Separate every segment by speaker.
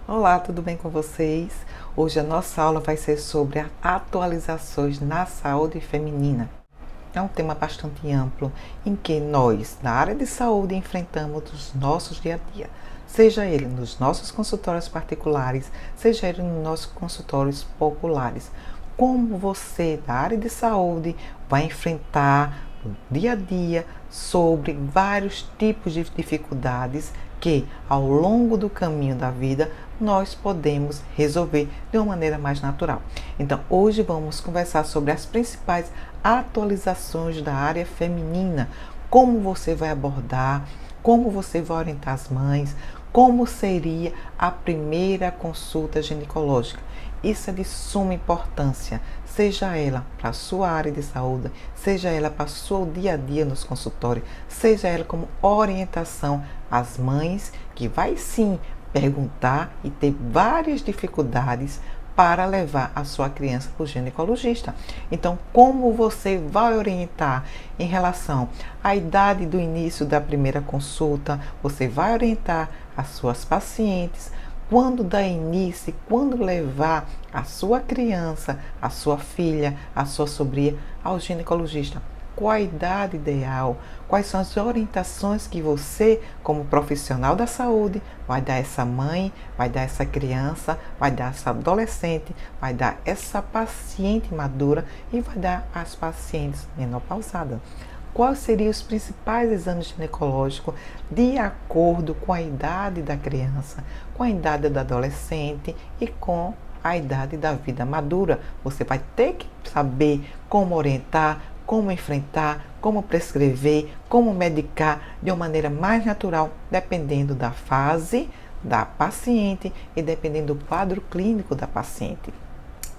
Speaker 1: Olá, tudo bem com vocês? Hoje a nossa aula vai ser sobre atualizações na saúde feminina. É um tema bastante amplo em que nós, na área de saúde, enfrentamos os nossos dia a dia. Seja ele nos nossos consultórios particulares, seja ele nos nossos consultórios populares. Como você, da área de saúde, vai enfrentar no dia a dia sobre vários tipos de dificuldades que, ao longo do caminho da vida, nós podemos resolver de uma maneira mais natural. Então, hoje vamos conversar sobre as principais atualizações da área feminina, como você vai abordar, como você vai orientar as mães, como seria a primeira consulta ginecológica. Isso é de suma importância, seja ela para a sua área de saúde, seja ela para o seu dia a dia nos consultórios, seja ela como orientação às mães, que vai sim perguntar e ter várias dificuldades para levar a sua criança para o ginecologista. Então, como você vai orientar em relação à idade do início da primeira consulta? Você vai orientar as suas pacientes quando dar início, quando levar a sua criança, a sua filha, a sua sobrinha ao ginecologista. Qual a idade ideal? Quais são as orientações que você, como profissional da saúde, vai dar a essa mãe, vai dar a essa criança, vai dar a essa adolescente, vai dar a essa paciente madura e vai dar às pacientes menopausadas? Quais seriam os principais exames ginecológicos de acordo com a idade da criança, com a idade da adolescente e com a idade da vida madura? Você vai ter que saber como orientar, como enfrentar, como prescrever, como medicar de uma maneira mais natural, dependendo da fase da paciente e dependendo do quadro clínico da paciente.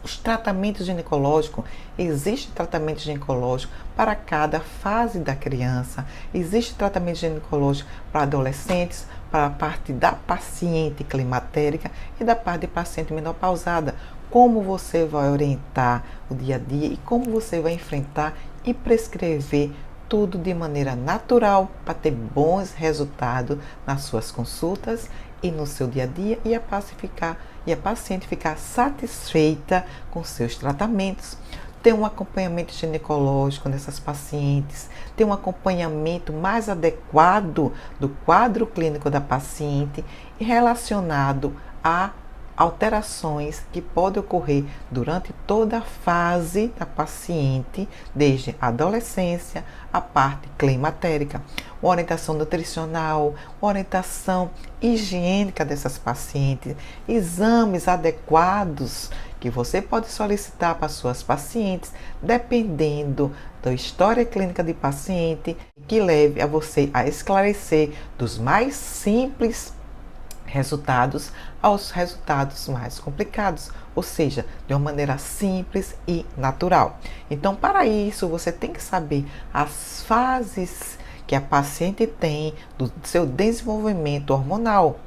Speaker 1: Os tratamentos ginecológicos, existe tratamento ginecológico para cada fase da criança, existe tratamento ginecológico para adolescentes, para a parte da paciente climatérica e da parte de paciente menopausada. Como você vai orientar o dia a dia e como você vai enfrentar e prescrever tudo de maneira natural para ter bons resultados nas suas consultas e no seu dia a dia e a paciente ficar satisfeita com seus tratamentos. Ter um acompanhamento ginecológico nessas pacientes, ter um acompanhamento mais adequado do quadro clínico da paciente e relacionado a alterações que podem ocorrer durante toda a fase da paciente, desde a adolescência, a parte climatérica, uma orientação nutricional, uma orientação higiênica dessas pacientes, exames adequados que você pode solicitar para suas pacientes, dependendo da história clínica de paciente, que leve a você a esclarecer dos mais simples resultados aos resultados mais complicados, ou seja, de uma maneira simples e natural. Então, para isso, você tem que saber as fases que a paciente tem do seu desenvolvimento hormonal,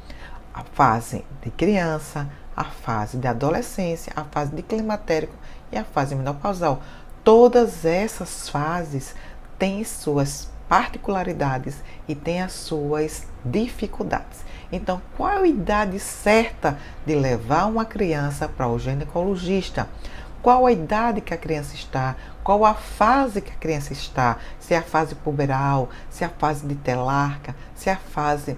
Speaker 1: a fase de criança, a fase de adolescência, a fase de climatérico e a fase menopausal. Todas essas fases têm suas particularidades e têm as suas dificuldades. Então, qual a idade certa de levar uma criança para o ginecologista? Qual a idade que a criança está? Qual a fase que a criança está? Se é a fase puberal, se é a fase de telarca, se é a fase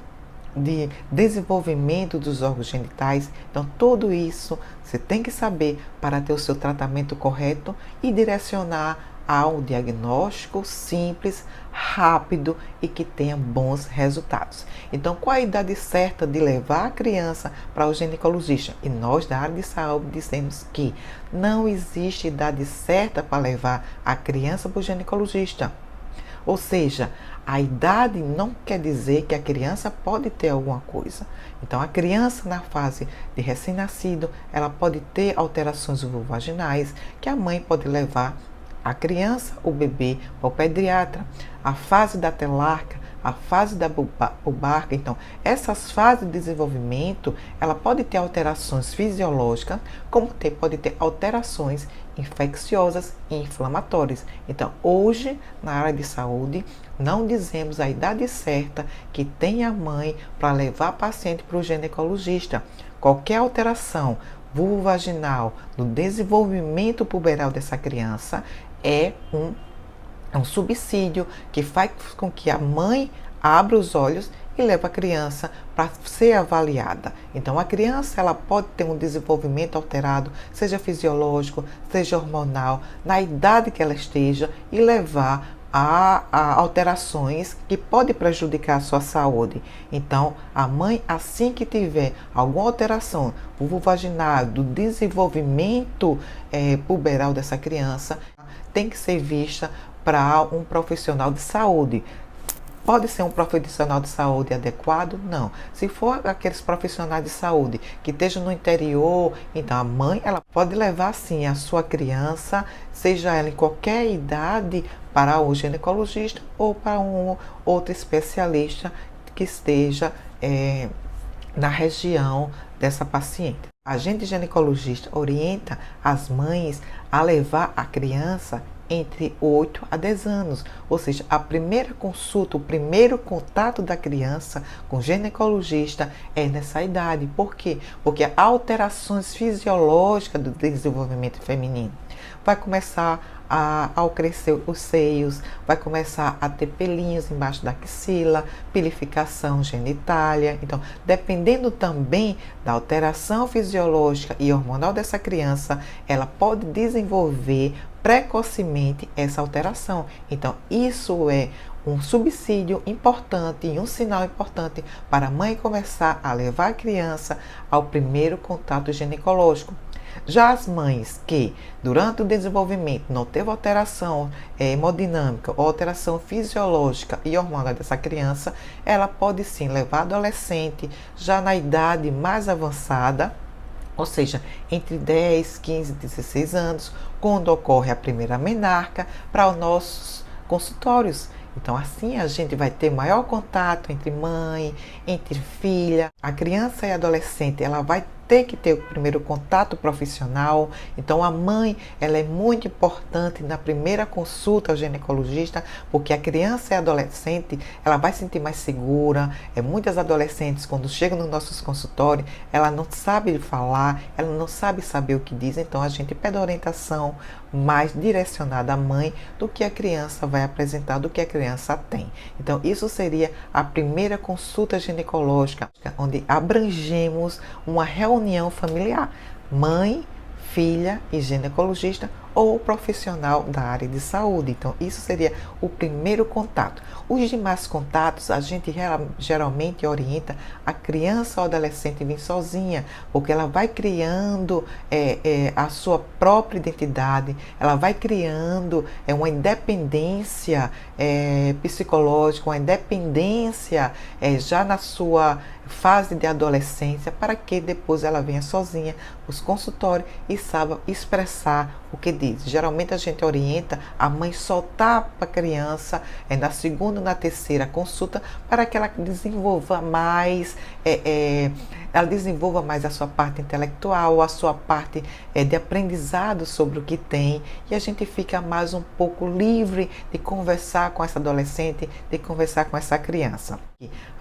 Speaker 1: de desenvolvimento dos órgãos genitais. Então, tudo isso você tem que saber para ter o seu tratamento correto e direcionar ao diagnóstico simples, rápido e que tenha bons resultados. Então, qual a idade certa de levar a criança para o ginecologista? E nós da área de saúde dizemos que não existe idade certa para levar a criança para o ginecologista. Ou seja, a idade não quer dizer que a criança pode ter alguma coisa. Então, a criança na fase de recém-nascido, ela pode ter alterações vulvovaginais que a mãe pode levar a criança, o bebê, para o pediatra. A fase da telarca a fase da pubarca. Então, essas fases de desenvolvimento, ela pode ter alterações fisiológicas, como pode ter alterações infecciosas e inflamatórias. Então, hoje, na área de saúde, não dizemos a idade certa que tem a mãe para levar a paciente para o ginecologista. Qualquer alteração vulvovaginal no desenvolvimento puberal dessa criança é um subsídio que faz com que a mãe abra os olhos e leve a criança para ser avaliada. Então, a criança ela pode ter um desenvolvimento alterado, seja fisiológico, seja hormonal, na idade que ela esteja, e levar a alterações que podem prejudicar a sua saúde. Então, a mãe, assim que tiver alguma alteração vulvovaginal do desenvolvimento puberal dessa criança, tem que ser vista para um profissional de saúde. Pode ser um profissional de saúde adequado? Não. Se for aqueles profissionais de saúde que estejam no interior, então a mãe ela pode levar sim a sua criança, seja ela em qualquer idade, para o ginecologista ou para um outro especialista que esteja na região dessa paciente. A gente ginecologista orienta as mães a levar a criança entre 8 a 10 anos, ou seja, a primeira consulta, o primeiro contato da criança com o ginecologista é nessa idade. Por quê? Porque há alterações fisiológicas do desenvolvimento feminino. Vai começar ao crescer os seios, vai começar a ter pelinhos embaixo da axila, pilificação genitália. Então, dependendo também da alteração fisiológica e hormonal dessa criança, ela pode desenvolver precocemente essa alteração. Então, isso é um subsídio importante e um sinal importante para a mãe começar a levar a criança ao primeiro contato ginecológico. Já as mães que, durante o desenvolvimento, não teve alteração hemodinâmica ou alteração fisiológica e hormonal dessa criança, ela pode sim levar a adolescente já na idade mais avançada, ou seja, entre 10, 15 e 16 anos, quando ocorre a primeira menarca, para os nossos consultórios. Então, assim a gente vai ter maior contato entre mãe, entre filha. A criança e a adolescente, ela vai ter que ter o primeiro contato profissional. Então, a mãe, ela é muito importante na primeira consulta ao ginecologista, porque a criança e a adolescente, ela vai se sentir mais segura. Muitas adolescentes, quando chegam nos nossos consultórios, ela não sabe falar, ela não sabe saber o que diz. Então, a gente pede orientação mais direcionada à mãe do que a criança vai apresentar, do que a criança tem. Então, isso seria a primeira consulta ginecológica, onde abrangemos uma reunião familiar, mãe, filha e ginecologista ou profissional da área de saúde. Então, isso seria o primeiro contato. Os demais contatos, a gente geralmente orienta a criança ou adolescente a vir sozinha, porque ela vai criando a sua própria identidade, ela vai criando uma independência psicológica, uma independência já na sua fase de adolescência, para que depois ela venha sozinha para os consultórios e saiba expressar o que diz. Geralmente a gente orienta a mãe soltar para a criança na segunda ou na terceira consulta, para que ela desenvolva mais a sua parte intelectual, a sua parte de aprendizado sobre o que tem, e a gente fica mais um pouco livre de conversar com essa adolescente, de conversar com essa criança.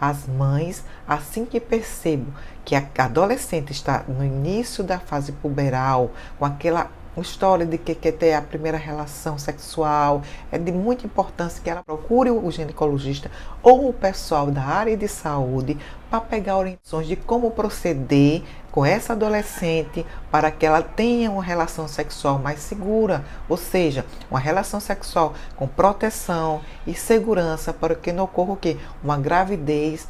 Speaker 1: As mães, assim que percebam que a adolescente está no início da fase puberal, com aquela história de que quer ter a primeira relação sexual, é de muita importância que ela procure o ginecologista ou o pessoal da área de saúde para pegar orientações de como proceder com essa adolescente para que ela tenha uma relação sexual mais segura, ou seja, uma relação sexual com proteção e segurança, para que não ocorra o quê? Uma gravidez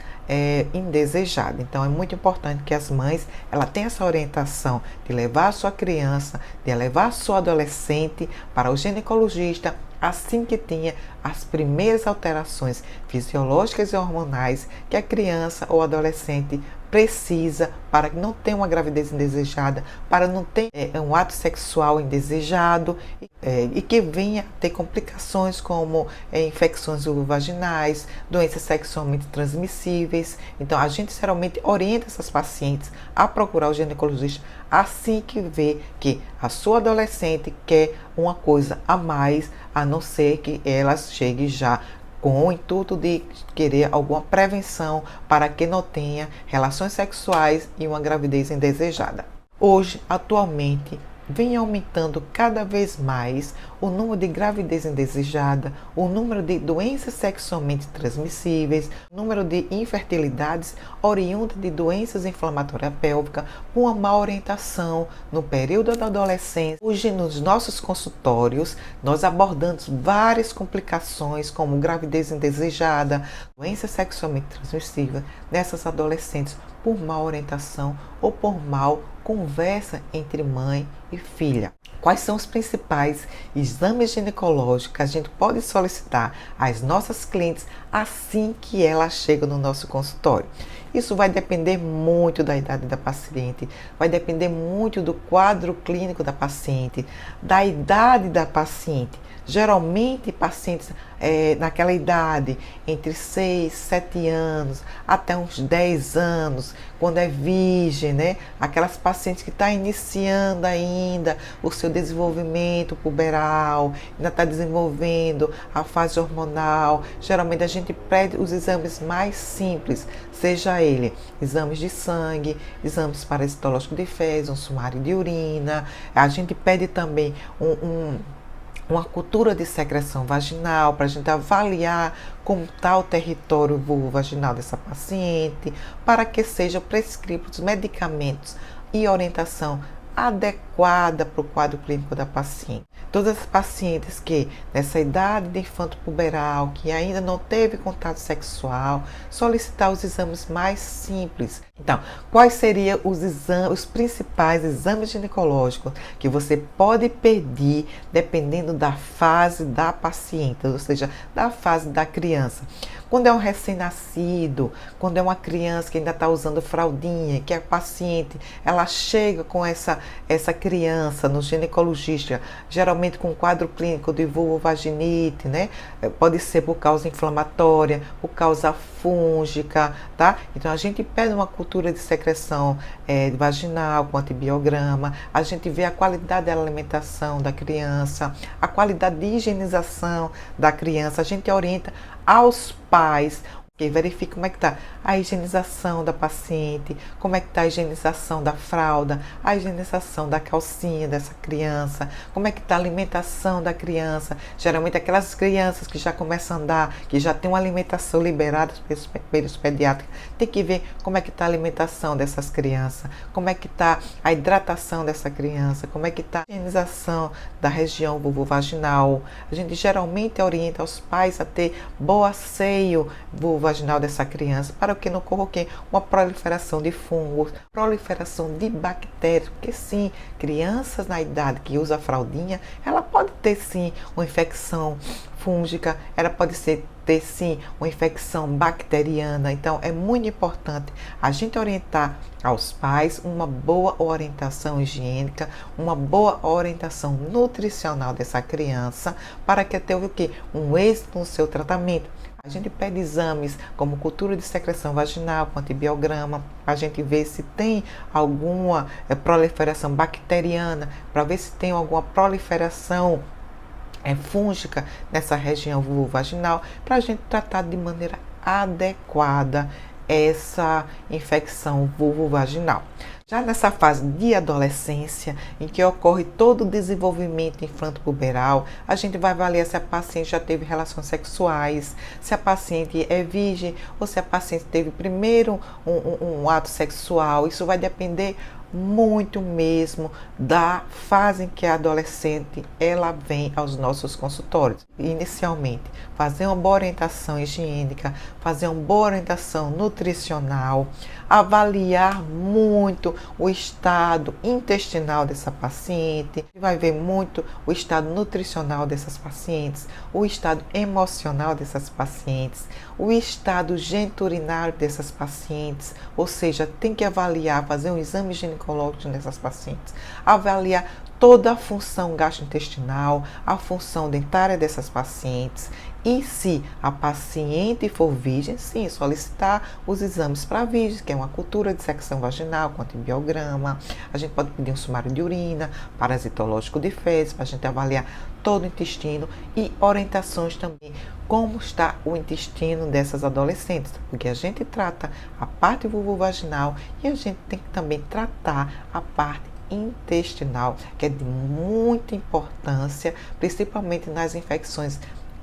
Speaker 1: indesejada. Então, é muito importante que as mães ela tenham essa orientação de levar a sua criança, de levar a sua adolescente para o ginecologista, assim que tenha as primeiras alterações fisiológicas e hormonais que a criança ou adolescente precisa para que não tenha uma gravidez indesejada, para não ter um ato sexual indesejado e que venha ter complicações como infecções vulvovaginais, doenças sexualmente transmissíveis. Então, a gente geralmente orienta essas pacientes a procurar o ginecologista assim que vê que a sua adolescente quer uma coisa a mais, a não ser que ela chegue já com o intuito de querer alguma prevenção para que não tenha relações sexuais e uma gravidez indesejada. Hoje, atualmente, vem aumentando cada vez mais o número de gravidez indesejada, o número de doenças sexualmente transmissíveis, o número de infertilidades oriundas de doenças inflamatórias pélvicas, com uma má orientação no período da adolescência. Hoje, nos nossos consultórios, nós abordamos várias complicações como gravidez indesejada, doenças sexualmente transmissíveis nessas adolescentes por má orientação ou por mal conversa entre mãe e filha. Quais são os principais exames ginecológicos que a gente pode solicitar às nossas clientes assim que elas chegam no nosso consultório? Isso vai depender muito da idade da paciente, vai depender muito do quadro clínico da paciente, da idade da paciente. Geralmente, pacientes naquela idade, entre 6, 7 anos, até uns 10 anos, quando é virgem, né? Aquelas pacientes que estão iniciando ainda o seu desenvolvimento puberal, ainda está desenvolvendo a fase hormonal. Geralmente a gente pede os exames mais simples, seja ele exames de sangue, exames parasitológicos de fezes, um sumário de urina. A gente pede também uma cultura de secreção vaginal para a gente avaliar como está o território vulvovaginal dessa paciente, para que sejam prescritos medicamentos e orientação adequada para o quadro clínico da paciente. Todas as pacientes que nessa idade de infanto puberal, que ainda não teve contato sexual, solicitar os exames mais simples. Então, quais seriam os principais exames ginecológicos que você pode pedir dependendo da fase da paciente, ou seja, da fase da criança? Quando é um recém-nascido, quando é uma criança que ainda está usando fraldinha, que a paciente ela chega com essa criança no ginecologista, geralmente com quadro clínico de vulvovaginite, né? Pode ser por causa inflamatória, por causa fúngica, tá? Então a gente pede uma cultura de secreção vaginal com antibiograma, a gente vê a qualidade da alimentação da criança, a qualidade de higienização da criança, a gente orienta aos pais, que verifica como é que está a higienização da paciente, como é que está a higienização da fralda, a higienização da calcinha dessa criança, como é que está a alimentação da criança. Geralmente aquelas crianças que já começam a andar, que já tem uma alimentação liberada pelos pediatras, tem que ver como é que está a alimentação dessas crianças, como é que está a hidratação dessa criança, como é que está a higienização da região vulvovaginal. A gente geralmente orienta os pais a ter bom asseio vulvovaginal dessa criança, para que não ocorra uma proliferação de fungos, proliferação de bactérias, porque sim, crianças na idade que usa fraldinha, ela pode ter sim uma infecção fúngica, ela pode ter sim uma infecção bacteriana. Então é muito importante a gente orientar aos pais uma boa orientação higiênica, uma boa orientação nutricional dessa criança, para que tenha um êxito no seu tratamento. A gente pede exames como cultura de secreção vaginal com antibiograma, para a gente ver se tem alguma proliferação bacteriana, para ver se tem alguma proliferação fúngica nessa região vulvovaginal, para a gente tratar de maneira adequada essa infecção vulvovaginal. Já nessa fase de adolescência, em que ocorre todo o desenvolvimento infanto-puberal, a gente vai avaliar se a paciente já teve relações sexuais, se a paciente é virgem ou se a paciente teve primeiro um ato sexual. Isso vai depender muito mesmo da fase em que a adolescente ela vem aos nossos consultórios. Inicialmente, fazer uma boa orientação higiênica, fazer uma boa orientação nutricional, avaliar muito o estado intestinal dessa paciente, vai ver muito o estado nutricional dessas pacientes, o estado emocional dessas pacientes, o estado geniturinário dessas pacientes, ou seja, tem que avaliar, fazer um exame ginecológico nessas pacientes, avaliar toda a função gastrointestinal, a função dentária dessas pacientes. E se a paciente for virgem, sim, solicitar os exames para virgem, que é uma cultura de secção vaginal com antibiograma. A gente pode pedir um sumário de urina, parasitológico de fezes, para a gente avaliar todo o intestino e orientações também, como está o intestino dessas adolescentes, porque a gente trata a parte vulvovaginal e a gente tem que também tratar a parte intestinal, que é de muita importância, principalmente nas infecções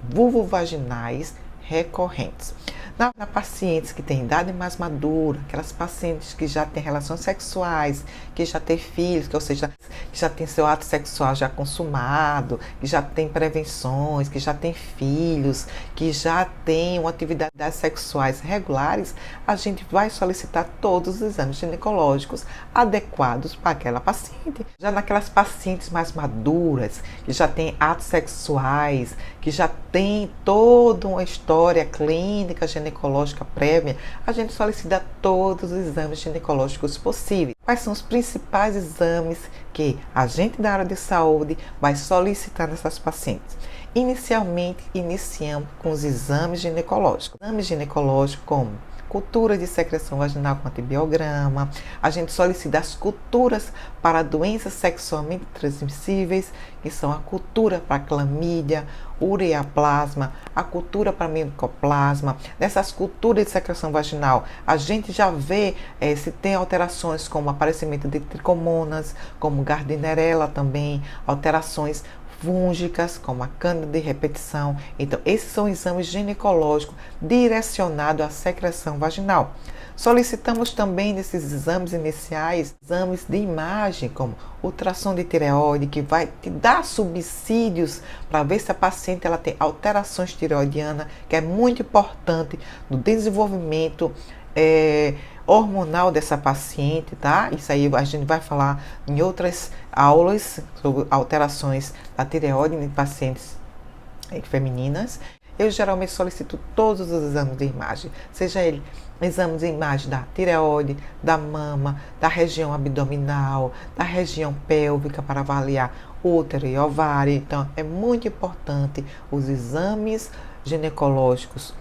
Speaker 1: vulvovaginais recorrentes. Na pacientes que têm idade mais madura, aquelas pacientes que já têm relações sexuais, que já têm filhos, que, ou seja, que já têm seu ato sexual já consumado, que já têm prevenções, que já têm filhos, que já têm atividades sexuais regulares, a gente vai solicitar todos os exames ginecológicos adequados para aquela paciente. Já naquelas pacientes mais maduras, que já têm atos sexuais, que já têm toda uma história clínica ginecológica prévia, a gente solicita todos os exames ginecológicos possíveis. Quais são os principais exames que a gente da área de saúde vai solicitar nessas pacientes? Inicialmente, iniciamos com os exames ginecológicos. Exames ginecológicos como cultura de secreção vaginal com antibiograma, a gente solicita as culturas para doenças sexualmente transmissíveis, que são a cultura para clamídia, ureaplasma, a cultura para micoplasma. Nessas culturas de secreção vaginal, a gente já vê se tem alterações como aparecimento de tricomonas, como Gardnerella também, alterações fúngicas, como a cândida de repetição. Então, esses são exames ginecológicos direcionados à secreção vaginal. Solicitamos também nesses exames iniciais, exames de imagem, como ultrassom de tireoide, que vai te dar subsídios para ver se a paciente ela tem alterações tireoidianas, que é muito importante no desenvolvimento hormonal dessa paciente, tá? Isso aí a gente vai falar em outras aulas sobre alterações da tireoide em pacientes femininas. Eu geralmente solicito todos os exames de imagem, seja ele exames de imagem da tireoide, da mama, da região abdominal, da região pélvica para avaliar útero e ovário. Então, é muito importante os exames ginecológicos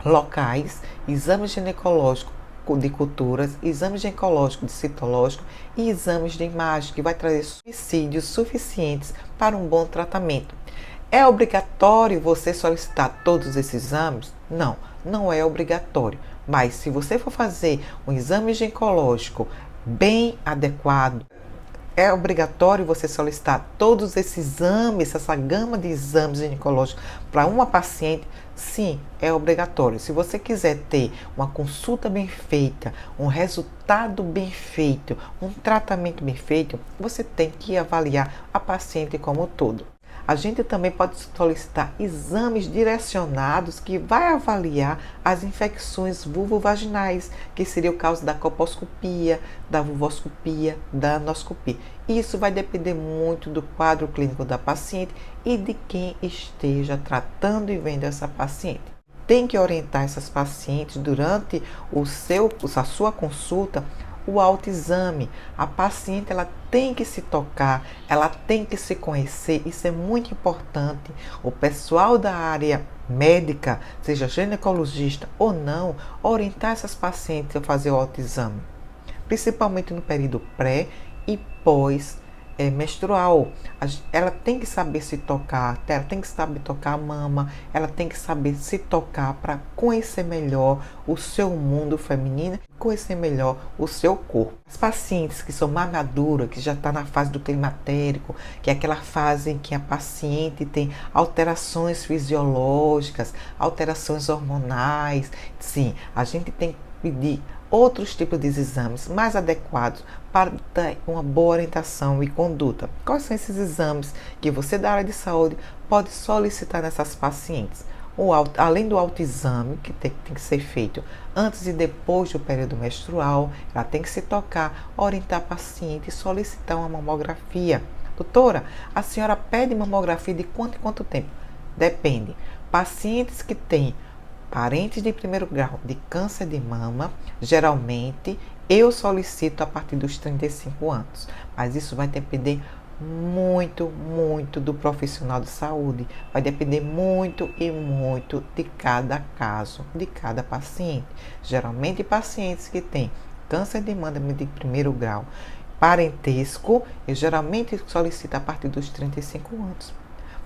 Speaker 1: locais, exames ginecológicos de culturas, exames ginecológicos de citológico e exames de imagem, que vai trazer subsídios suficientes para um bom tratamento. É obrigatório você solicitar todos esses exames? Não, não é obrigatório. Mas se você for fazer um exame ginecológico bem adequado, é obrigatório você solicitar todos esses exames, essa gama de exames ginecológicos para uma paciente? Sim, é obrigatório. Se você quiser ter uma consulta bem feita, um resultado bem feito, um tratamento bem feito, você tem que avaliar a paciente como um todo. A gente também pode solicitar exames direcionados que vai avaliar as infecções vulvovaginais, que seria o caso da colposcopia, da vulvoscopia, da anoscopia. Isso vai depender muito do quadro clínico da paciente e de quem esteja tratando e vendo essa paciente. Tem que orientar essas pacientes durante a sua consulta, o autoexame. A paciente ela tem que se tocar, ela tem que se conhecer, isso é muito importante. O pessoal da área médica, seja ginecologista ou não, orientar essas pacientes a fazer o autoexame, principalmente no período pré e pós menstrual. Ela tem que saber se tocar, ela tem que saber tocar a mama, ela tem que saber se tocar para conhecer melhor o seu mundo feminino, conhecer melhor o seu corpo. As pacientes que são mais maduras, que já está na fase do climatérico, que é aquela fase em que a paciente tem alterações fisiológicas, alterações hormonais, sim, a gente tem que pedir outros tipos de exames mais adequados para dar uma boa orientação e conduta. Quais são esses exames que você da área de saúde pode solicitar nessas pacientes? além do autoexame, que tem que ser feito antes e depois do período menstrual, ela tem que se tocar, orientar a paciente e solicitar uma mamografia. Doutora, a senhora pede mamografia de quanto em quanto tempo? Depende. Pacientes que têm parentes de primeiro grau de câncer de mama, geralmente eu solicito a partir dos 35 anos, mas isso vai depender muito, muito do profissional de saúde, vai depender muito e muito de cada caso, de cada paciente. Geralmente pacientes que têm câncer de mama de primeiro grau, parentesco, eu geralmente solicito a partir dos 35 anos.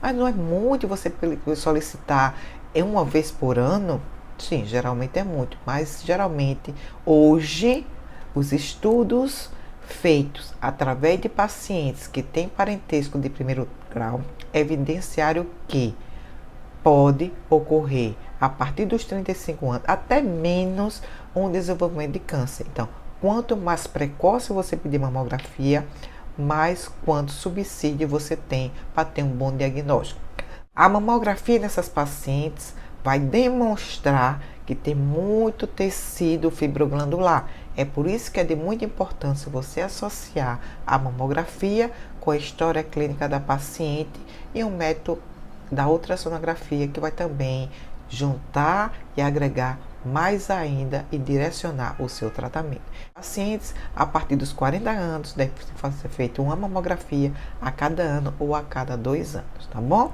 Speaker 1: Mas não é muito você solicitar uma vez por ano? Sim, geralmente é muito, mas geralmente hoje os estudos feitos através de pacientes que têm parentesco de primeiro grau evidenciaram que pode ocorrer a partir dos 35 anos, até menos, um desenvolvimento de câncer. Então, quanto mais precoce você pedir mamografia, mais quanto subsídio você tem para ter um bom diagnóstico. A mamografia nessas pacientes vai demonstrar que tem muito tecido fibroglandular. É por isso que é de muita importância você associar a mamografia com a história clínica da paciente e um método da ultrassonografia que vai também juntar e agregar mais ainda e direcionar o seu tratamento. Pacientes a partir dos 40 anos deve ser feita uma mamografia a cada ano ou a cada 2 anos, tá bom?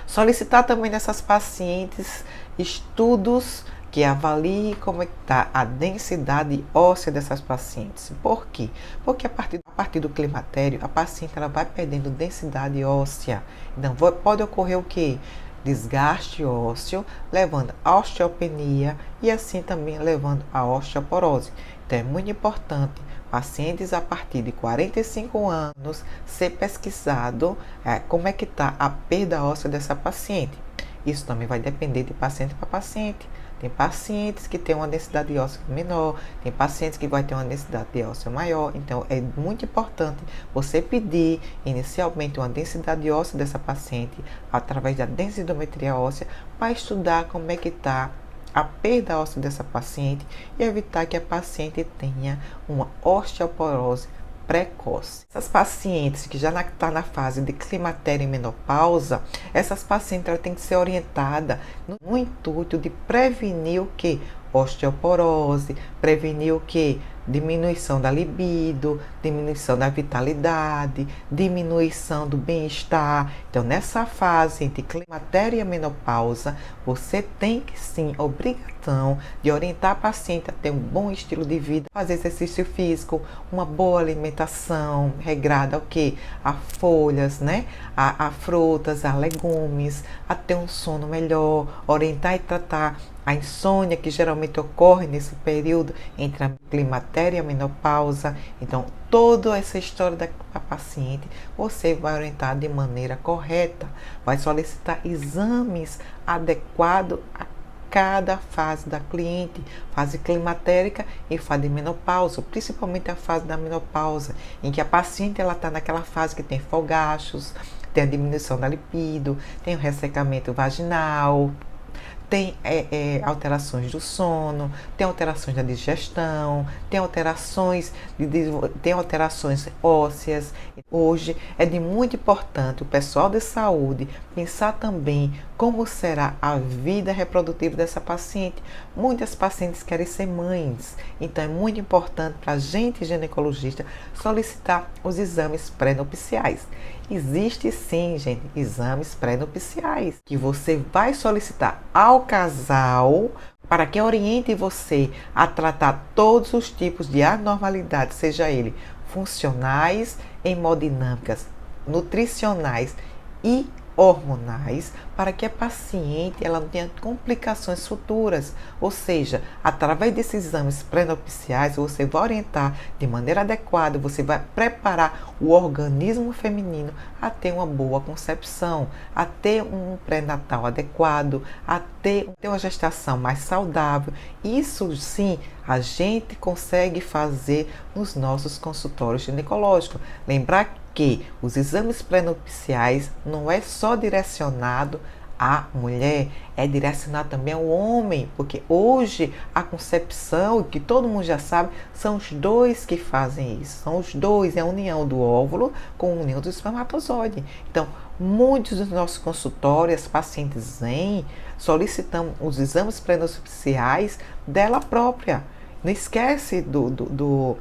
Speaker 1: Solicitar também nessas pacientes estudos que avaliem como está a densidade óssea dessas pacientes. Por quê? Porque a partir do climatério, a paciente ela vai perdendo densidade óssea. Então, pode ocorrer o quê? Desgaste ósseo, levando a osteopenia e assim também levando a osteoporose. Então, é muito importante pacientes a partir de 45 anos ser pesquisado como é que está a perda óssea dessa paciente. Isso também vai depender de paciente para paciente. Tem pacientes que têm uma densidade óssea menor, tem pacientes que vai ter uma densidade óssea maior. Então, é muito importante você pedir inicialmente uma densidade óssea dessa paciente através da densitometria óssea para estudar como é que está a perda óssea dessa paciente e evitar que a paciente tenha uma osteoporose precoce. Essas pacientes que já estão na fase de climatério e menopausa, essas pacientes elas têm que ser orientadas no intuito de prevenir o que? Osteoporose, prevenir o que? Diminuição da libido, diminuição da vitalidade, diminuição do bem-estar. Então, nessa fase entre climatério e menopausa, você tem que sim, obrigação de orientar a paciente a ter um bom estilo de vida, fazer exercício físico, uma boa alimentação regrada ao que? A folhas, né? A frutas, a legumes, a ter um sono melhor, orientar e tratar a insônia que geralmente ocorre nesse período entre a climatério e a menopausa. Então, toda essa história da paciente você vai orientar de maneira correta, vai solicitar exames adequados a cada fase da cliente, fase climatérica e fase de menopausa, principalmente a fase da menopausa, em que a paciente ela está naquela fase que tem fogachos, tem a diminuição da libido, tem o ressecamento vaginal, tem alterações do sono, tem alterações da digestão, tem alterações ósseas. Hoje é de muito importante o pessoal de saúde pensar também como será a vida reprodutiva dessa paciente. Muitas pacientes querem ser mães, então é muito importante para a gente, ginecologista, solicitar os exames pré-nupciais. Existe sim, gente, exames pré-nupciais que você vai solicitar ao casal para que oriente você a tratar todos os tipos de anormalidades, seja ele funcionais, hemodinâmicas, nutricionais e hormonais, para que a paciente ela não tenha complicações futuras. Ou seja, através desses exames pré-nupciais, você vai orientar de maneira adequada, você vai preparar o organismo feminino a ter uma boa concepção, a ter um pré-natal adequado, a ter uma gestação mais saudável. Isso sim, a gente consegue fazer nos nossos consultórios ginecológicos. Lembrar que os exames pré-nupciais não é só direcionado a mulher é direcionar também ao homem, porque hoje a concepção, que todo mundo já sabe, são os dois que fazem isso. São os dois, é a união do óvulo com a união do espermatozoide. Então, muitos dos nossos consultórios, pacientes zen, solicitam os exames pré-nupciais dela própria. Não esquece do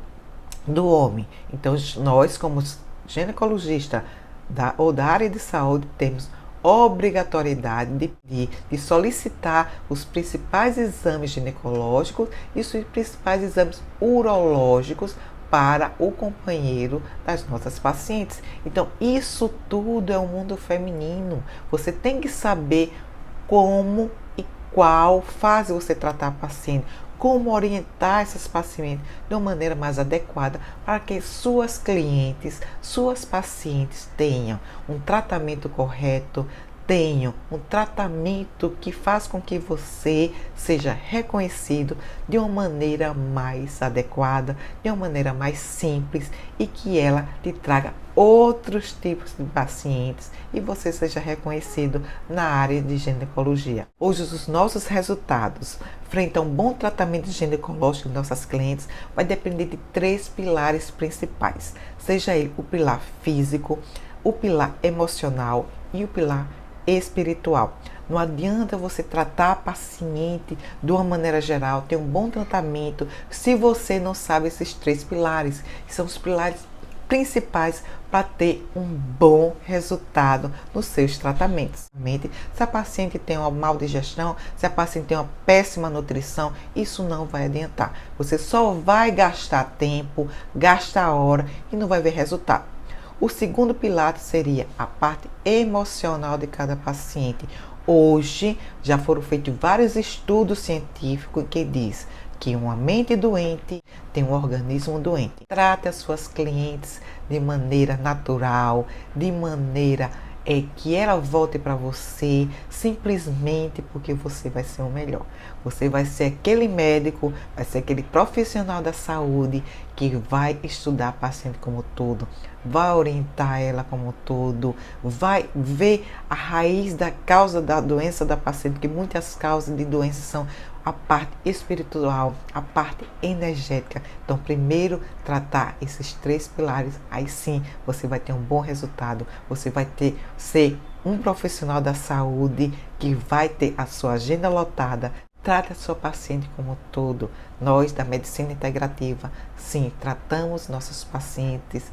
Speaker 1: homem. Então, nós, como ginecologista ou da área de saúde, temos obrigatoriedade de solicitar os principais exames ginecológicos e os principais exames urológicos para o companheiro das nossas pacientes. Então, isso tudo é o mundo feminino. Você tem que saber como e qual fase você tratar a paciente, como orientar essas pacientes de uma maneira mais adequada para que suas clientes, suas pacientes tenham um tratamento correto, tenham um tratamento que faz com que você seja reconhecido de uma maneira mais adequada, de uma maneira mais simples e que ela te traga outros tipos de pacientes e você seja reconhecido na área de ginecologia. Hoje os nossos resultados frente a um bom tratamento ginecológico de nossas clientes vai depender de 3 pilares principais, seja ele o pilar físico, o pilar emocional e o pilar espiritual. Não adianta você tratar a paciente de uma maneira geral, ter um bom tratamento, se você não sabe esses 3 pilares, que são os pilares principais para ter um bom resultado nos seus tratamentos. Se a paciente tem uma mal digestão, se a paciente tem uma péssima nutrição, isso não vai adiantar. Você só vai gastar tempo, gastar hora e não vai ver resultado. O segundo pilar seria a parte emocional de cada paciente. Hoje já foram feitos vários estudos científicos que diz que uma mente doente tem um organismo doente. Trate as suas clientes de maneira natural, de maneira que ela volte para você simplesmente porque você vai ser o melhor. Você vai ser aquele médico, vai ser aquele profissional da saúde que vai estudar a paciente como todo, vai orientar ela como todo, vai ver a raiz da causa da doença da paciente, que muitas causas de doenças são a parte espiritual, a parte energética. Então, primeiro tratar esses 3 pilares, aí sim você vai ter um bom resultado, você vai ser um profissional da saúde que vai ter a sua agenda lotada. Trate a sua paciente como um todo. Nós da medicina integrativa, sim, tratamos nossos pacientes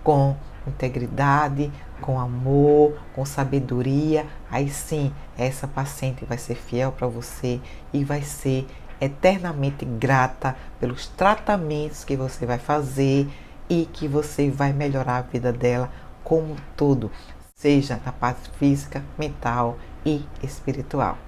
Speaker 1: com integridade, com amor, com sabedoria. Aí sim, essa paciente vai ser fiel para você e vai ser eternamente grata pelos tratamentos que você vai fazer e que você vai melhorar a vida dela como um todo, seja na parte física, mental e espiritual.